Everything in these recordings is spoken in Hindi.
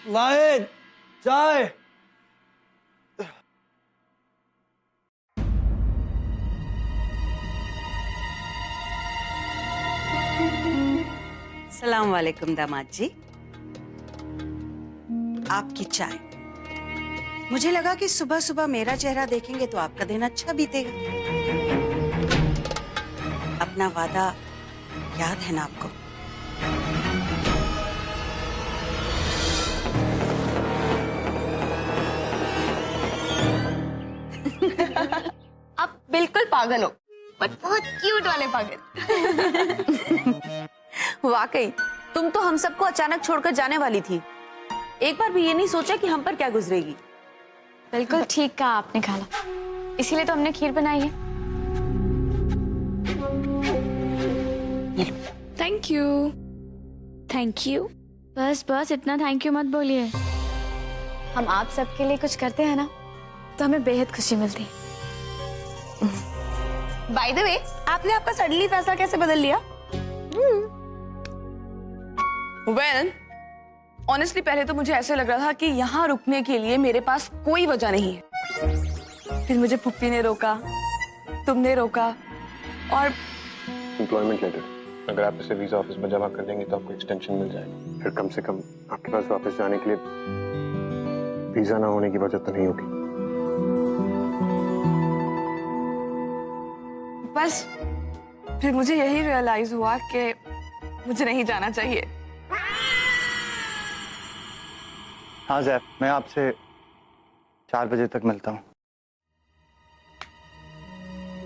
वाहिद, चाय। सलाम वालेकुम दामाद जी। आपकी चाय। मुझे लगा कि सुबह सुबह मेरा चेहरा देखेंगे तो आपका दिन अच्छा बीतेगा। अपना वादा याद है ना आपको? आप बिल्कुल पागल हो, बट बहुत क्यूट वाले पागल। वाकई तुम तो हम सबको अचानक छोड़कर जाने वाली थी। एक बार भी ये नहीं सोचा कि हम पर क्या गुजरेगी। बिल्कुल ठीक कहा आपने खाला, इसीलिए तो हमने खीर बनाई है। Thank you. Thank you. बस बस इतना थैंक यू मत बोलिए। हम आप सबके लिए कुछ करते हैं ना तो हमें बेहद खुशी मिलती है। बाय द वे, आपने आपका सडनली फैसला कैसे बदल लिया? वेल, ऑनेस्टली पहले तो मुझे ऐसे लग रहा था कि यहाँ रुकने के लिए मेरे पास कोई वजह नहीं है। फिर मुझे पुप्पी ने रोका, तुमने रोका, और एम्प्लॉयमेंट लेटर अगर आप इसे वीजा ऑफिस में जमा कर देंगे तो आपको एक्सटेंशन मिल जाएगा। फिर कम से कम आपके पास वापस जाने के लिए वीजा ना होने की वजह तो नहीं होगी। बस फिर मुझे यही रियलाइज हुआ कि मुझे नहीं जाना चाहिए। हाँ जैफ, मैं आपसे 4 बजे तक मिलता हूँ।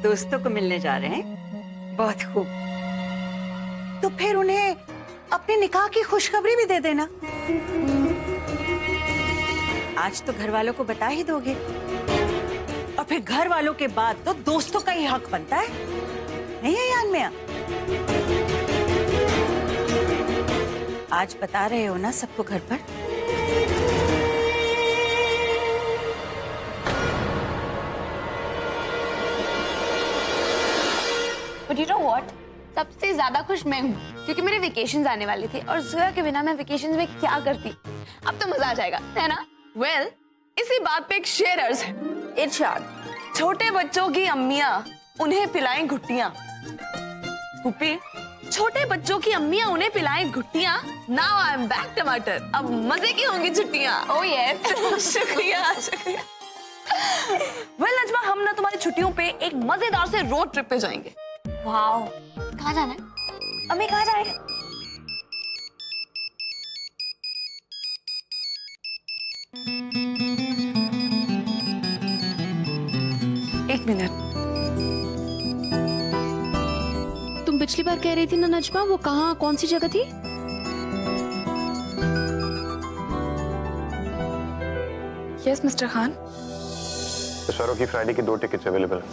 दोस्तों को मिलने जा रहे हैं? बहुत खूब। तो फिर उन्हें अपने निकाह की खुशखबरी भी दे देना। आज तो घर वालों को बता ही दोगे, और फिर घर वालों के बाद तो दोस्तों का ही हक बनता है, नहीं है यान मियां? आज बता रहे हो ना सबको घर पर? But you know what? सबसे ज्यादा खुश मैं हूँ क्योंकि मेरे वेकेशंस आने वाले थे और जोया के बिना मैं वेकेशंस में क्या करती। अब तो मजा आ जाएगा, है ना? वेल, इसी बात पे एक शेर अर्ज है। इरशाद, छोटे बच्चों की अम्मियां उन्हें पिलाएं घुट्टियां। पुप्पी, छोटे बच्चों की अम्मियां उन्हें पिलाएं घुट्टियां। नाउ आई एम बैक टमाटर, अब मजे की होंगी छुट्टियां। Oh yes. शुक्रिया शुक्रिया। वेल नजमा, हम ना तुम्हारी छुट्टियों पे एक मजेदार से रोड ट्रिप पे जाएंगे। वाओ, कहाँ जाना है? अम्मी कहाँ जाएगा? एक मिनट, तुम पिछली बार कह रही थी ना नजमा, वो कहाँ, कौन सी जगह थी? Yes mister Khan. सरों की फ्राइडे की 2 टिकट्स अवेलेबल हैं।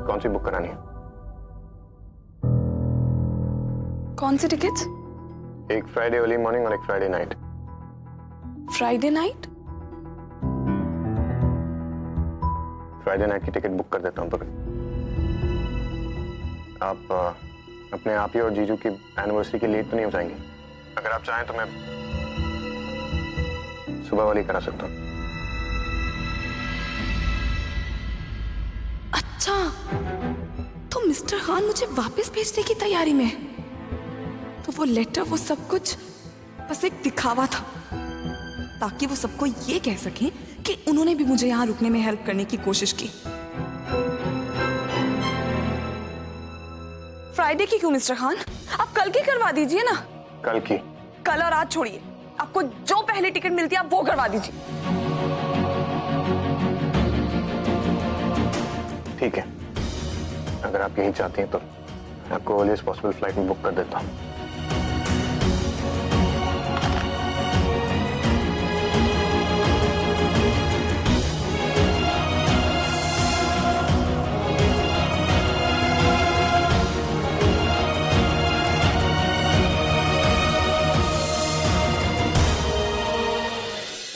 कौन सी बुक करानी है? कौन सी टिकट्स? एक फ्राइडे अर्ली मॉर्निंग और एक Friday night. Friday night? Friday night की टिकट बुक कर देता हूँ। पकड़, आप अपने आप ही और जीजू की एनिवर्सरी के लेट तो नहीं हो जाएंगे? अगर आप चाहें तो मैं सुबह वाली करा सकता हूँ। अच्छा, तो मिस्टर खान मुझे वापस भेजने की तैयारी में है। तो वो लेटर, वो सब कुछ बस एक दिखावा था, ताकि वो सबको ये कह सकें कि उन्होंने भी मुझे यहाँ रुकने में हेल्प करने की कोशिश की। फ्राइडे की क्यों मिस्टर खान? आप कल की करवा दीजिए ना। कल की? कल और आज छोड़िए, आपको जो पहले टिकट मिलती है आप वो करवा दीजिए। ठीक है, अगर आप यही चाहती हैं तो मैं आपको अर्लीस्ट पॉसिबल फ्लाइट में बुक कर देता हूँ।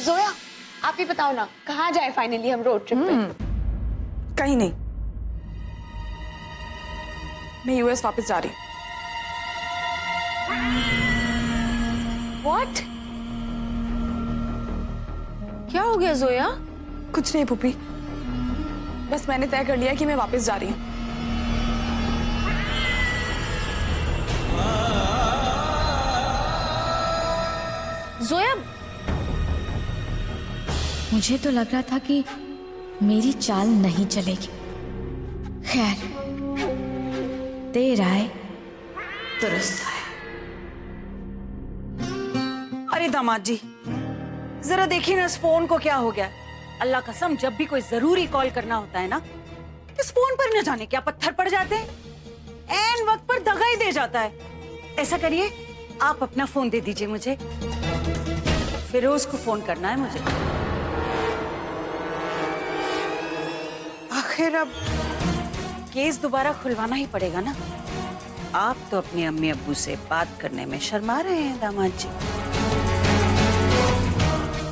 जोया, आप ही बताओ ना, कहाँ जाए फाइनली हम रोड ट्रिप पे? कहीं नहीं, मैं यूएस वापस जा रही। व्हाट? क्या हो गया जोया? कुछ नहीं पुप्पी, बस मैंने तय कर लिया कि मैं वापस जा रही हूँ। जोया, मुझे तो लग रहा था कि मेरी चाल नहीं चलेगी। खैर, देर आए दुरुस्त आए। अरे दामाद जी, जरा देखिए ना इस फोन को क्या हो गया। अल्लाह कसम, जब भी कोई जरूरी कॉल करना होता है ना, इस फोन पर न जाने क्या पत्थर पड़ जाते हैं, ऐन वक्त पर दगा ही दे जाता है। ऐसा करिए, आप अपना फोन दे दीजिए मुझे, फिरोज को फोन करना है मुझे। आखिर अब केस दोबारा खुलवाना ही पड़ेगा ना। आप तो अपनी अम्मी अब्बू से बात करने में शर्मा रहे हैं दामाद जी।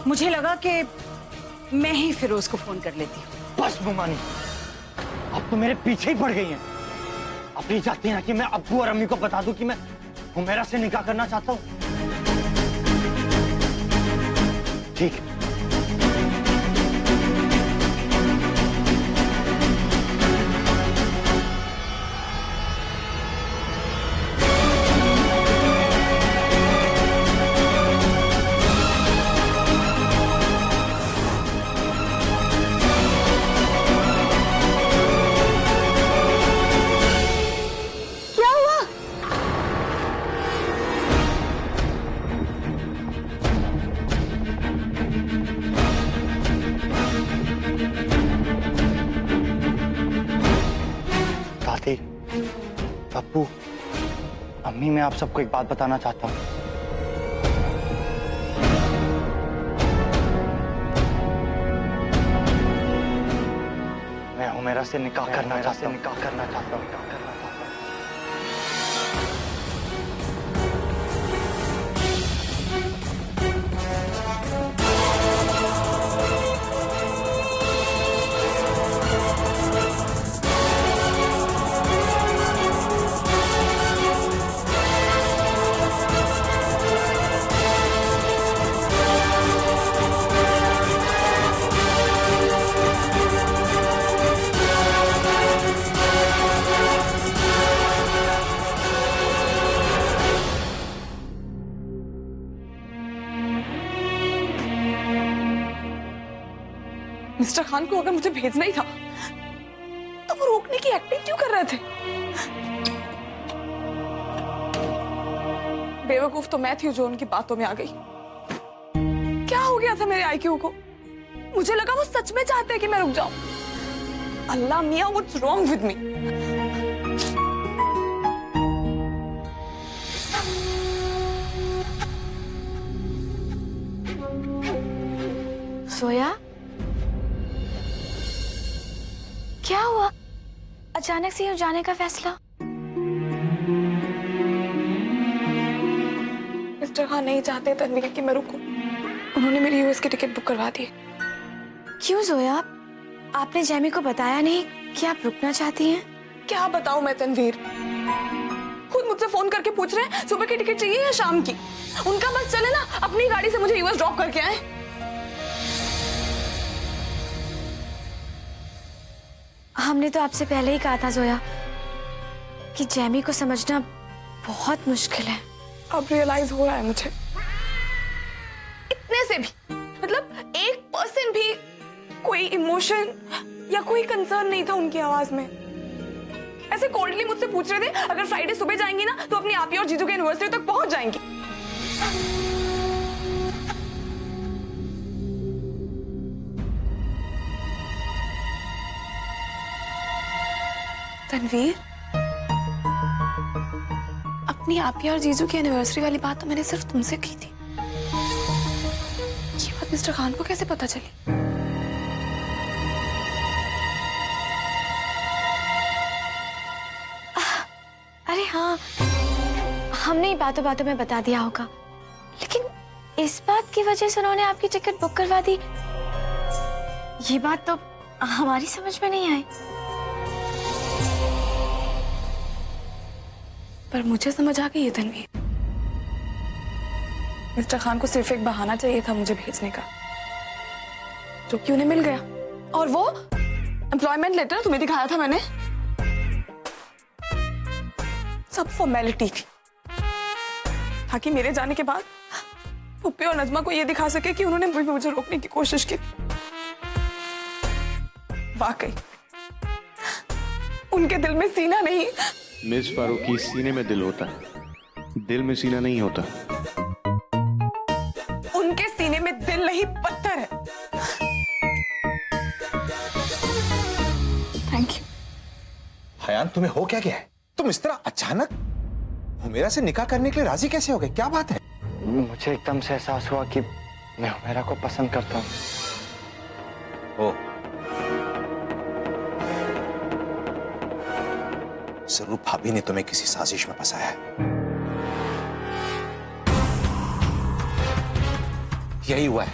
मुझे लगा कि मैं ही फिरोज को फोन कर लेती हूँ। बस मुमानी, अब तो मेरे पीछे ही पड़ गई हैं। अब ये चाहती है ना कि मैं अब्बू और अम्मी को बता दूं कि मैं हुमैरा से निकाह करना चाहता हूँ। ठीक है। दादी, अब्बू, अम्मी, मैं आप सबको एक बात बताना चाहता हूँ। मैं हुमैरा से निकाह करना चाहता हूँ। मिस्टर खान को अगर मुझे भेजना ही था तो वो रोकने की एक्टिंग क्यों कर रहे थे? बेवकूफ तो मैं थी जो उनकी बातों में आ गई। क्या हो गया था मेरे आईक्यू को? मुझे लगा वो सच में चाहते हैं कि मैं रुक जाऊं। अल्लाह मियां, व्हाट्स रॉन्ग विद मी? सोया, क्या हुआ? अचानक से यूं जाने का फैसला? मिस्टर खान नहीं चाहते तन्वीर कि मैं रुकूं। उन्होंने मेरी यूएस की टिकट बुक करवा दी। क्यों सोया? आपने जैमी को बताया नहीं कि आप रुकना चाहती हैं? क्या बताऊं मैं तन्वीर? खुद मुझसे फोन करके पूछ रहे हैं सुबह की टिकट चाहिए या शाम की। उनका बस चले ना, अपनी गाड़ी से मुझे यूएस ड्रॉप करके आए। हमने तो आपसे पहले ही कहा था जोया कि जैमी को समझना बहुत मुश्किल है। अब रियलाइज हो रहा है मुझे। इतने से भी, मतलब 1% भी कोई इमोशन या कोई कंसर्न नहीं था उनकी आवाज में। ऐसे कोल्डली मुझसे पूछ रहे थे अगर फ्राइडे सुबह जाएंगी ना तो अपनी आपी और जीजू के यूनिवर्सिटी तक पहुंच जाएंगी। तन्वीर, अपनी आपी और जीजू की एनिवर्सरी वाली बात तो मैंने सिर्फ तुमसे की थी। ये बात मिस्टर खान को कैसे पता चली? अरे हाँ, हमने बातों बातों में बता दिया होगा, लेकिन इस बात की वजह से उन्होंने आपकी टिकट बुक करवा दी, ये बात तो हमारी समझ में नहीं आई। पर मुझे समझ आ गई है तन्वीर। मिस्टर खान को सिर्फ एक बहाना चाहिए था मुझे भेजने का, जो कि उन्हें मिल गया। और वो एम्प्लॉयमेंट लेटर तुम्हें दिखाया था मैंने, सब फॉर्मेलिटी थी, ताकि मेरे जाने के बाद पुप्पी और नजमा को ये दिखा सके कि उन्होंने मुझे रोकने की कोशिश की। वाकई उनके दिल में सीना नहीं। मिस फारूकी, सीने में दिल होता है, दिल में सीना नहीं होता। उनके सीने में दिल नहीं पत्थर है। Thank you. हयान, तुम्हें हो क्या गया है? तुम इस तरह अचानक हुमेरा से निकाह करने के लिए राजी कैसे हो गए? क्या बात है? मुझे एकदम से एहसास हुआ कि मैं हुमेरा को पसंद करता हूँ। ओ, जरूर भाभी ने तुम्हें किसी साजिश में फंसाया है। यही हुआ है,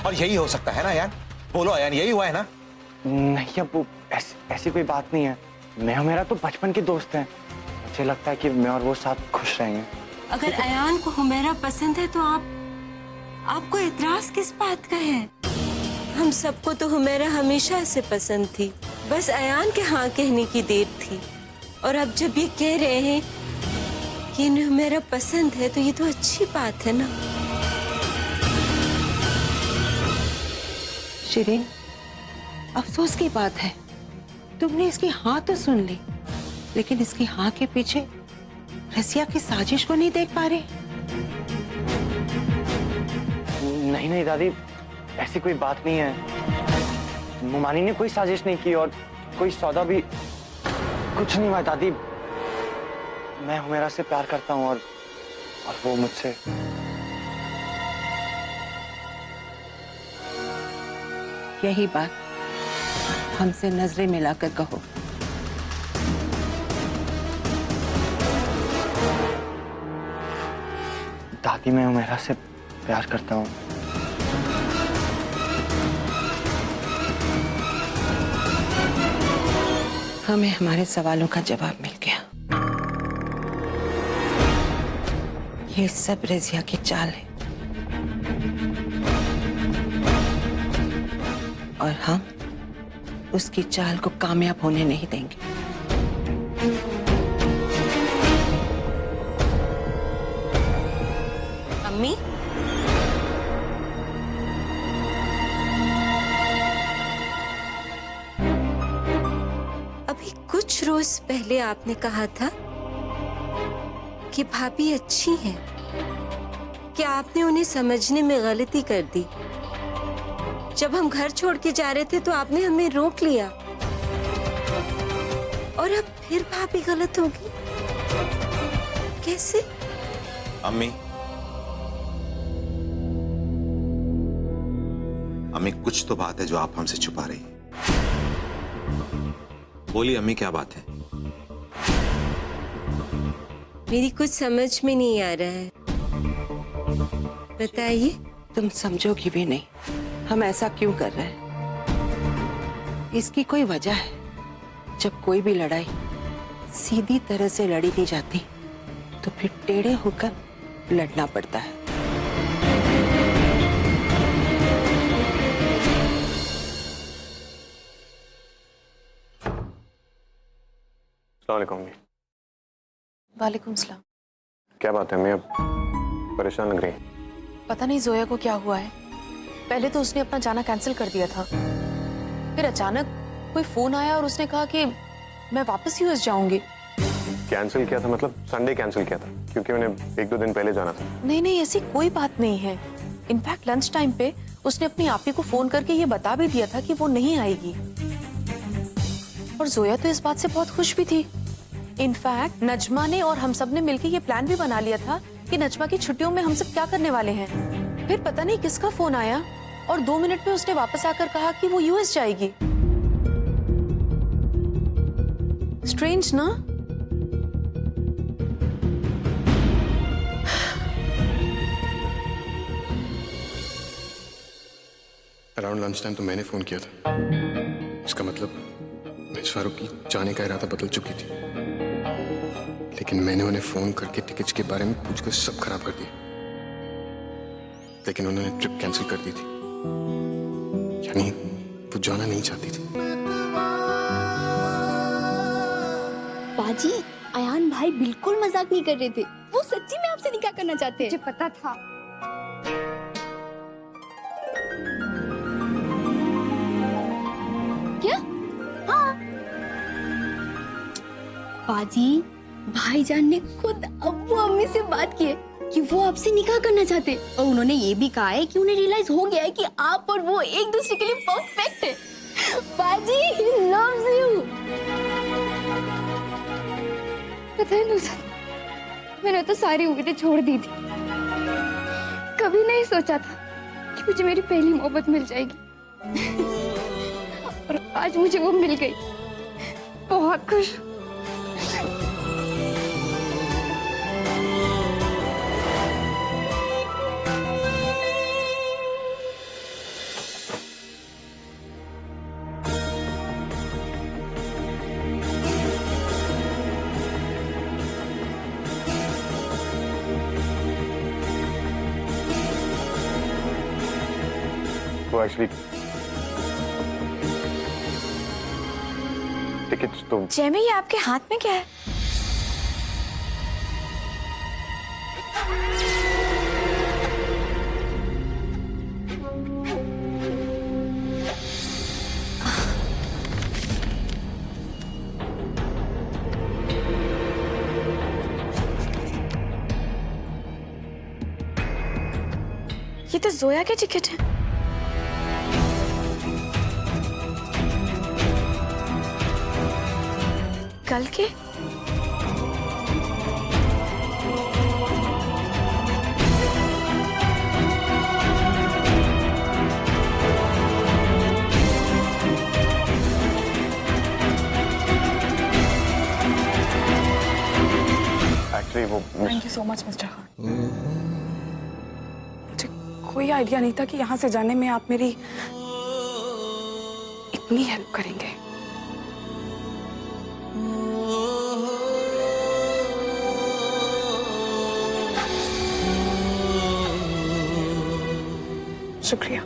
और यही हो सकता है ना अयान? बोलो अयान, यही हुआ है ना? नहीं अब्बू, ऐसी कोई बात नहीं है। मैं हुमेरा तो बचपन के दोस्त हैं। मुझे लगता है कि मैं और वो साथ खुश रहेंगे। अगर अयान को हुमेरा पसंद है तो आपको एतराज किस बात का है? हम सबको तो हुमेरा हमेशा से पसंद थी, बस अयान के हाँ कहने की देर थी। और अब जब ये कह रहे हैं कि इन्हें हुमेरा पसंद है तो ये तो अच्छी बात है ना। शिरीन, अफसोस की बात है, तुमने इसकी हाँ तो सुन ली, लेकिन इसकी हाँ के पीछे रसिया की साजिश को नहीं देख पा रहे। नहीं नहीं दादी, ऐसी कोई बात नहीं है। मुमानी ने कोई साजिश नहीं की और कोई सौदा भी कुछ नहीं हुआ दादी। मैं हुमेरा से प्यार करता हूँ और वो मुझसे। यही बात हमसे नजरें मिलाकर कहो। दादी, मैं हुमेरा से प्यार करता हूँ। हमें हमारे सवालों का जवाब मिल गया। ये सब रजिया की चाल है और हम उसकी चाल को कामयाब होने नहीं देंगे। अम्मी, अभी कुछ रोज पहले आपने कहा था कि भाभी अच्छी हैं। क्या आपने उन्हें समझने में गलती कर दी? जब हम घर छोड़ के जा रहे थे तो आपने हमें रोक लिया और अब फिर भाभी गलत होगी? कैसे? अम्मी, अम्मी, कुछ तो बात है जो आप हमसे छुपा रही हैं। बोलिए अम्मी, क्या बात है? मेरी कुछ समझ में नहीं आ रहा है, बताइए। तुम समझोगी भी नहीं हम ऐसा क्यों कर रहे हैं। इसकी कोई वजह है। जब कोई भी लड़ाई सीधी तरह से लड़ी नहीं जाती तो फिर टेढ़े होकर लड़ना पड़ता है। अस्सलाम वालेकुम। वालेकुम सलाम। क्या बात है? मैं अब परेशान लग रही है। पता नहीं जोया को क्या हुआ है। पहले तो उसने अपना जाना कैंसिल कर दिया था, फिर अचानक कोई फोन आया और उसने कहा कि मैं वापस यूएस जाऊंगी। कैंसिल किया था मतलब संडे कैंसिल किया था? क्योंकि मैंने 1-2 दिन पहले जाना था। नहीं नहीं, ऐसी कोई बात नहीं है। इनफैक्ट लंच टाइम पे उसने अपनी आपी को फोन करके ये बता भी दिया था कि वो नहीं आएगी। और जोया तो इस बात से बहुत खुश भी थी। इनफैक्ट नजमा ने और हम सब ने मिलकर ये प्लान भी बना लिया था कि नजमा की छुट्टियों में हम सब क्या करने वाले हैं। फिर पता नहीं किसका फोन आया और 2 मिनट में उसने वापस आकर कहा कि वो यूएस जाएगी। स्ट्रेंज ना? अराउंड लंच टाइम तो मैंने फोन किया था। इसका मतलब मिस फारूक की जाने का इरादा बदल चुकी थी, लेकिन मैंने उन्हें फोन करके टिकट्स के बारे में पूछकर सब खराब कर दिया। लेकिन उन्होंने ट्रिप कैंसिल कर दी थी, यानी वो जाना नहीं चाहती थी। बाजी, अयान भाई बिल्कुल मजाक नहीं कर रहे थे, वो सच्ची में आपसे निकाह करना चाहते हैं। मुझे पता था। क्या? हाँ। बाजी, भाईजान ने खुद अब्बू अम्मी से बात की है कि वो आपसे निकाह करना चाहते, और उन्होंने ये भी कहा है कि उन्हें रियलाइज हो गया है कि आप और वो एक दूसरे के लिए परफेक्ट है। बाजी, he loves you। पता है नुसरत, मैंने तो सारी उम्मीदें छोड़ दी थी। कभी नहीं सोचा था कि मुझे मेरी पहली मोहब्बत मिल जाएगी और आज मुझे वो मिल गई। बहुत खुश। तो एक्चुअली टिकट्स तो जैमी, ये आपके हाथ में क्या है? ये तो जोया के टिकट है। कल के? एक्चुअली वो thank you so much mister Khan. मुझे कोई आइडिया नहीं था कि यहाँ से जाने में आप मेरी इतनी हेल्प करेंगे। शुक्रिया।